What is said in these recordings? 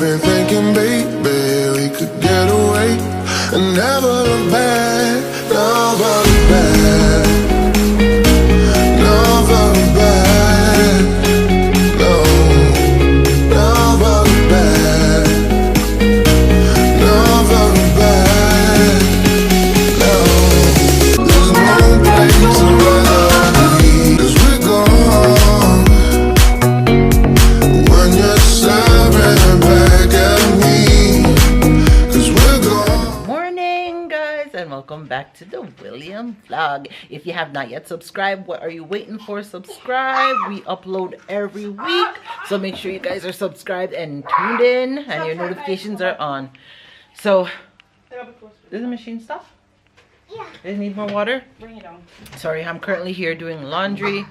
been thinking, baby, we could get away and never look back, never look back, never look back, no, never look back, never look back, no. There's no place I'd rather be, 'cause we're gone when you're staring back at me, 'cause we're gone. Morning, guys, and welcome back to the William vlog. If you have not yet subscribed, what are you waiting for? Subscribe. We upload every week, so make sure you guys are subscribed and tuned in and your notifications are on. So does the machine stop? Yeah. Does it need more water? Bring it on. Sorry, I'm currently here doing laundry,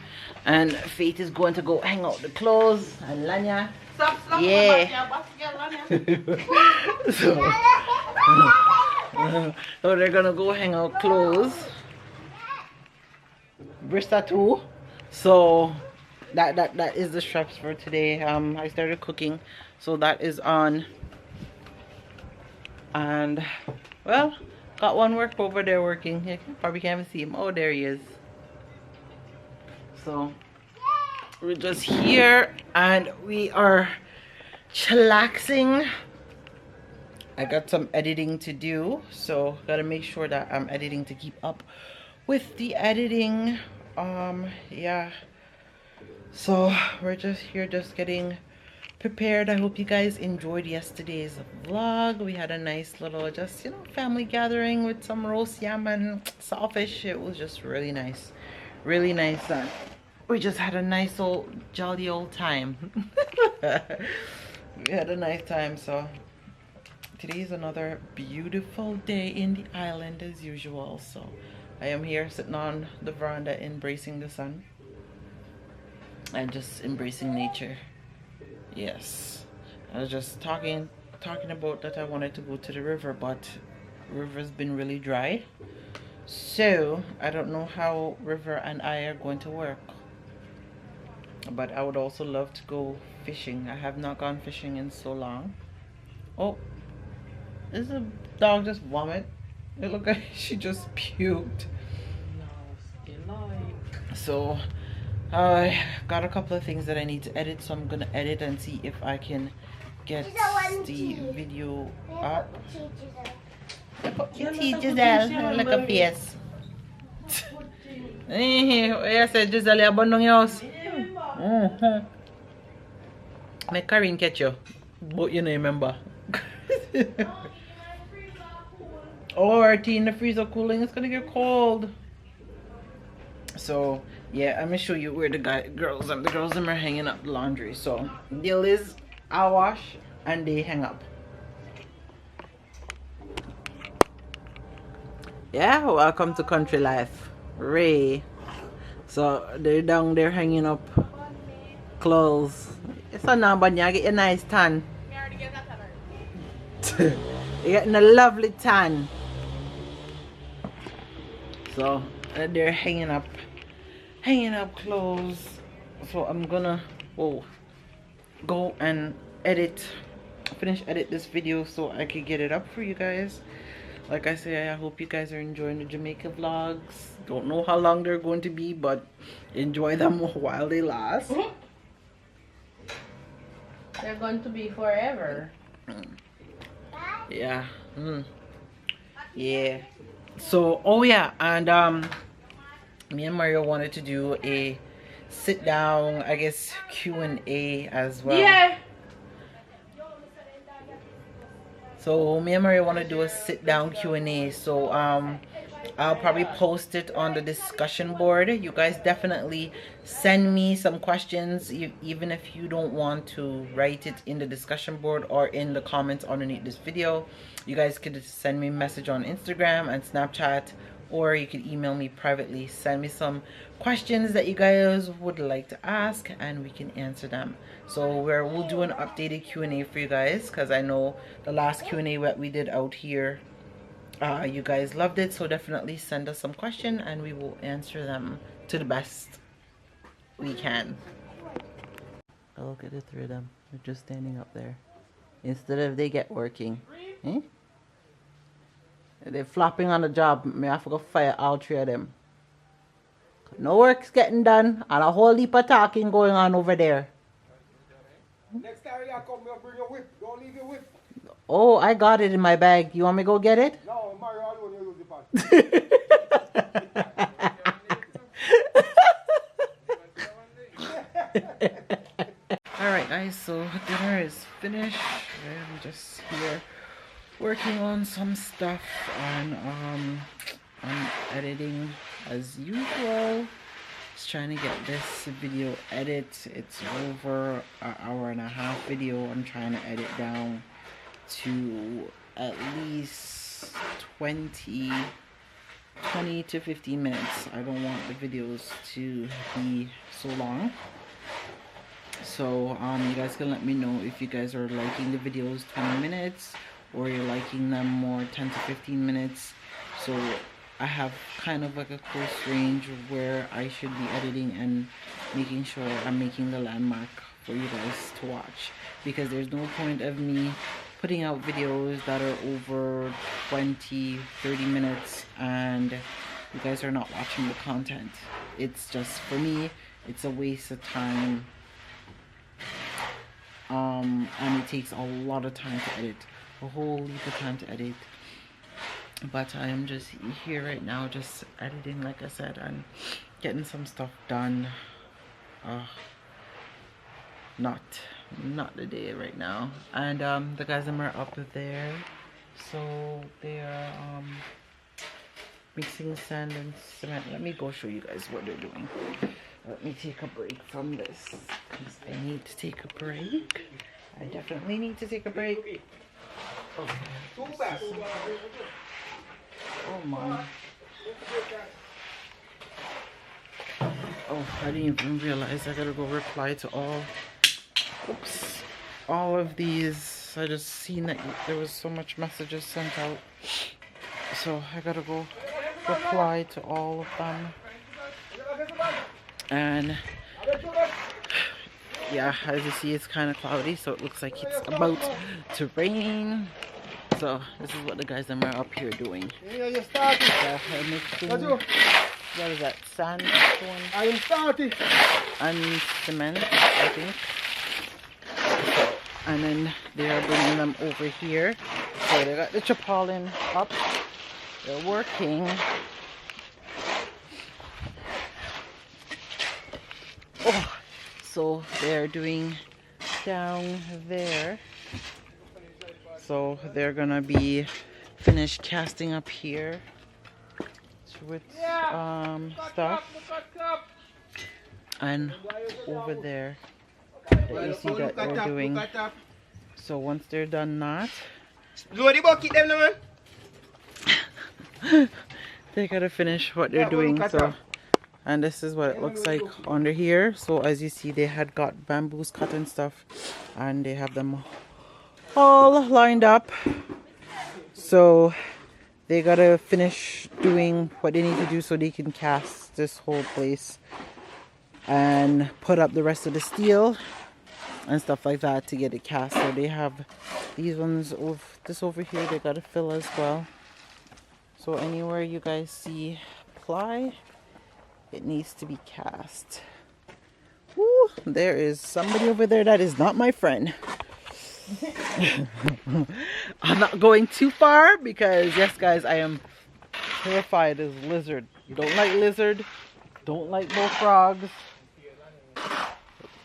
and Faith is going to go hang out the clothes, and Lanya. Stop. Yeah. So they're gonna go hang out clothes. Brista too. So that is the straps for today. I started cooking, so that is on. And well, got one work over there working. You probably can't even see him. Oh, there he is. So we're just here and we are chillaxing. I got some editing to do, so gotta make sure that I'm editing to keep up with the editing. Yeah, so we're just here just getting prepared. I hope you guys enjoyed yesterday's vlog. We had a nice little just, you know, family gathering with some roast yam and saltfish. It was just really nice, really nice. We just had a nice old jolly old time. We had a nice time. So today is another beautiful day in the island as usual. So I am here sitting on the veranda embracing the sun and just embracing nature. Yes, I was just talking about that I wanted to go to the river, but river's been really dry, so I don't know how river and I are going to work. But I would also love to go fishing. I have not gone fishing in so long. Oh, is the dog just vomit? It looked like she just puked. So I got a couple of things that I need to edit, so I'm gonna edit and see if I can get the video up. Cute Giselle, look a face. I said Giselle, you abandon your house. Make Karin catch you, but you know, remember. Oh, our tea in the freezer cooling, it's gonna get cold. So yeah, I'm gonna show you where the girls are hanging up the laundry. So deal is I wash and they hang up. Yeah, welcome to country life, Ray. So they're down there hanging up clothes. So now, but you get a nice tan. You're getting a lovely tan. So they're hanging up clothes. So I'm gonna go and finish edit this video so I can get it up for you guys. Like I say, I hope you guys are enjoying the Jamaica vlogs. Don't know how long they're going to be, but enjoy them while they last. They're going to be forever. Yeah. Yeah. So oh yeah, and me and Mario wanted to do a sit down, I guess, Q&A as well. Yeah. So me and Mario want to do a sit down Q&A. So I'll probably post it on the discussion board. You guys definitely send me some questions, even if you don't want to write it in the discussion board or in the comments underneath this video. You guys could send me a message on Instagram and Snapchat, or you could email me privately. Send me some questions that you guys would like to ask and we can answer them. So we'll do an updated Q&A for you guys, because I know the last Q&A that we did out here, you guys loved it. So definitely send us some question and we will answer them to the best we can. Oh, look at the three of them. They're just standing up there. instead of they get working. Eh? They're flopping on the job. Me have to go fire all three of them. No work's getting done and a whole heap of talking going on over there. Next time you come, you'll bring your whip. Don't leave your whip. Oh, I got it in my bag. You want me to go get it? No, Mario alone, you use the Alright guys, so dinner is finished. I'm just here working on some stuff and I'm editing as usual. Just trying to get this video edit. It's over an hour and a half video. I'm trying to edit down to at least 20 to 15 minutes. I don't want the videos to be so long. So you guys can let me know if you guys are liking the videos 20 minutes or you're liking them more 10 to 15 minutes. So I have kind of like a close range where I should be editing and making sure I'm making the landmark for you guys to watch, because there's no point of me putting out videos that are over 20-30 minutes and you guys are not watching the content. It's just, for me, it's a waste of time. And it takes a lot of time to edit, a whole heap of time to edit. But I am just here right now, just editing, like I said, and getting some stuff done. Not the day right now. And the guys are up there, so they're mixing sand and cement. Let me go show you guys what they're doing. Let me take a break from this, because I need to take a break. I definitely need to take a break. Okay. Oh my. Oh, I didn't even realize I gotta go reply to all of these. I just seen that there was so much messages sent out, so I gotta go reply to all of them. And yeah, as you see, it's kind of cloudy, so it looks like it's about to rain. So this is what the guys are up here doing. What is that? Sand? I am starting. And cement, I think. So, and then they are bringing them over here. So they got the tarpaulin up. They're working. Oh, so they're doing down there. So they're gonna be finished casting up here with stuff, and over there that you see that they're doing. So once they're done that, they gotta finish what they're doing. So, and this is what it looks like under here. So as you see, they had got bamboos cut and stuff, and they have them all lined up. So they gotta finish doing what they need to do so they can cast this whole place and put up the rest of the steel and stuff like that to get it cast. So they have these ones over here they gotta fill as well. So anywhere you guys see ply, it needs to be cast. Woo, there is somebody over there that is not my friend. I'm not going too far because, yes guys, I am terrified of lizard. Don't like lizard, don't like bullfrogs,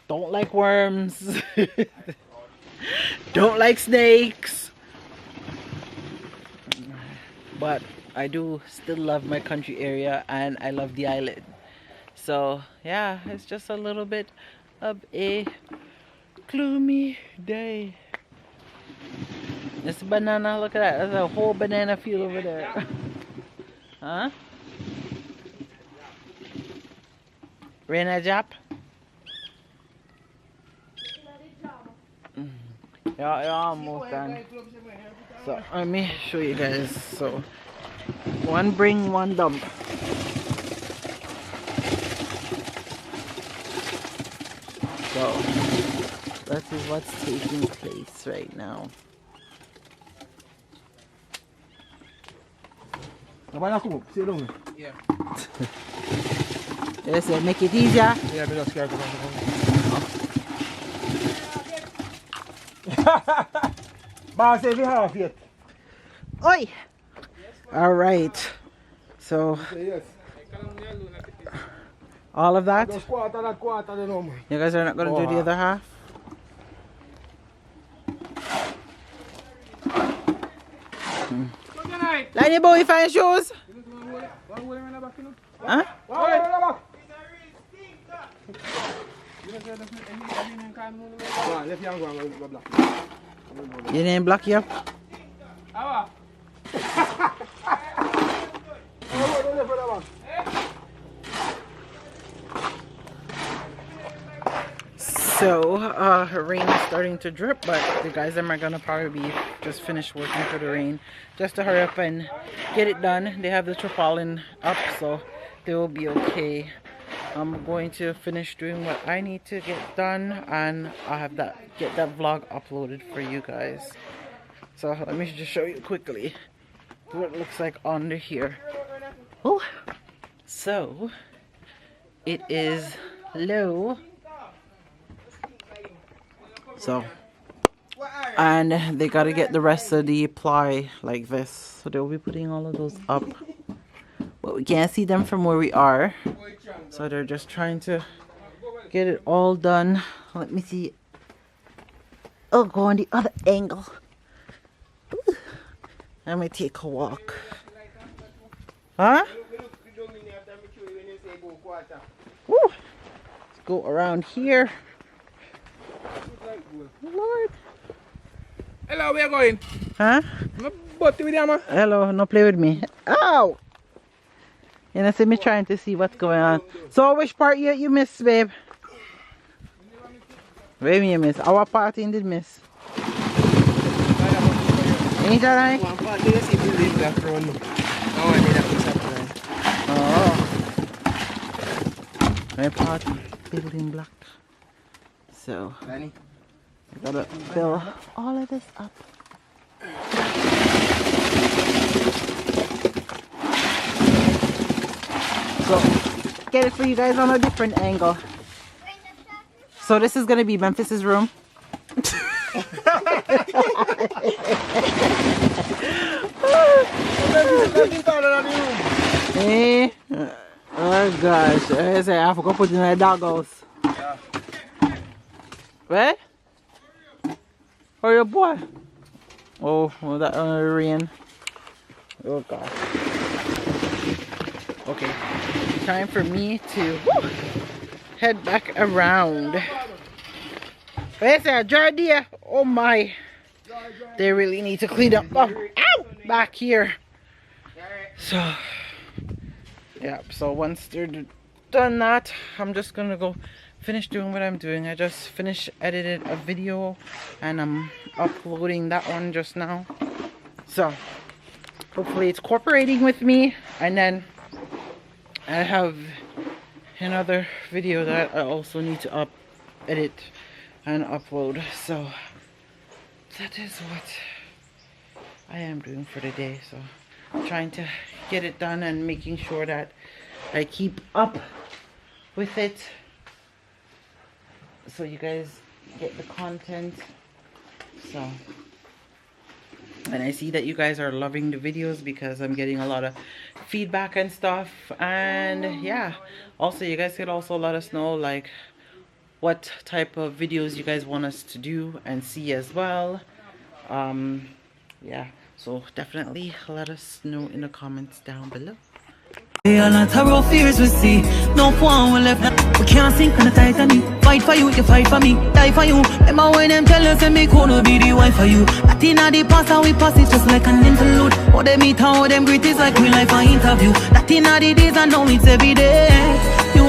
don't like worms, don't like snakes, but I do still love my country area and I love the island. So yeah, it's just a little bit of a gloomy day. This banana, look at that. There's a whole banana field over there. Huh? Rena Jap? Yeah, almost done. So let me show you guys. So one bring, one dump. So That is what's taking place right now. Yeah. Yes, make it easier. Yeah, but that's scared. Boss, if you have it. Oi! Alright. So, Yes. all of that? Just quarter, you know, man. You guys are not going to do the other half? Line your boy, find shoes? Huh? Your name block you up? So, rain is starting to drip, but the guys them are gonna probably be just finished working for the rain, just to hurry up and get it done. They have the tarpaulin up, so they will be okay. I'm going to finish doing what I need to get done, and I'll have get that vlog uploaded for you guys. So let me just show you quickly what it looks like under here. Oh, so it is low. So, and they gotta get the rest of the ply like this, so they'll be putting all of those up, but we can't see them from where we are, so they're just trying to get it all done. Let me see. Oh, go on the other angle. Ooh. Let me take a walk. Huh? Woo. Let's go around here. Lord. Hello, where you going? Huh? Hello, no play with me. Ow! You know, see me trying to see what's going on. So which part you missed, babe? Where you miss? Our part did miss. Ain't that right? One part you see building black road. Now I made a piece of Oh. My part building black. So Danny. I gotta fill all of this up. So get it for you guys on a different angle. So this is gonna be Memphis's room. Eh? Oh gosh, I say I forgot to put in the doghouse. Yeah. Where? Oh, your boy. Oh, well, that rain. Oh gosh. Okay, time for me to head back around. Where's that Jardia? Oh my. They really need to clean up. Oh, ow! Back here. So, yeah, so once they're done that, I'm just gonna go finish doing what I'm doing. I just finished edited a video and I'm uploading that one just now. So, hopefully it's cooperating with me, and then I have another video that I also need to edit and upload. So that is what I am doing for the day. So I'm trying to get it done and making sure that I keep up with it so you guys get the content. So, and I see that you guys are loving the videos because I'm getting a lot of feedback and stuff. And yeah, also you guys could also let us know like what type of videos you guys want us to do and see as well. Yeah, so definitely let us know in the comments down below. A lot of rough fears we see. No point we left. We can't sink on the Titanic. Fight for you, you fight for me. Die for you. Remember when them tell us that me gonna be the wife for you. That in the past and we pass it just like an interlude. How them meet, how them greet is like real life an interview. That in the days and now it's every day. You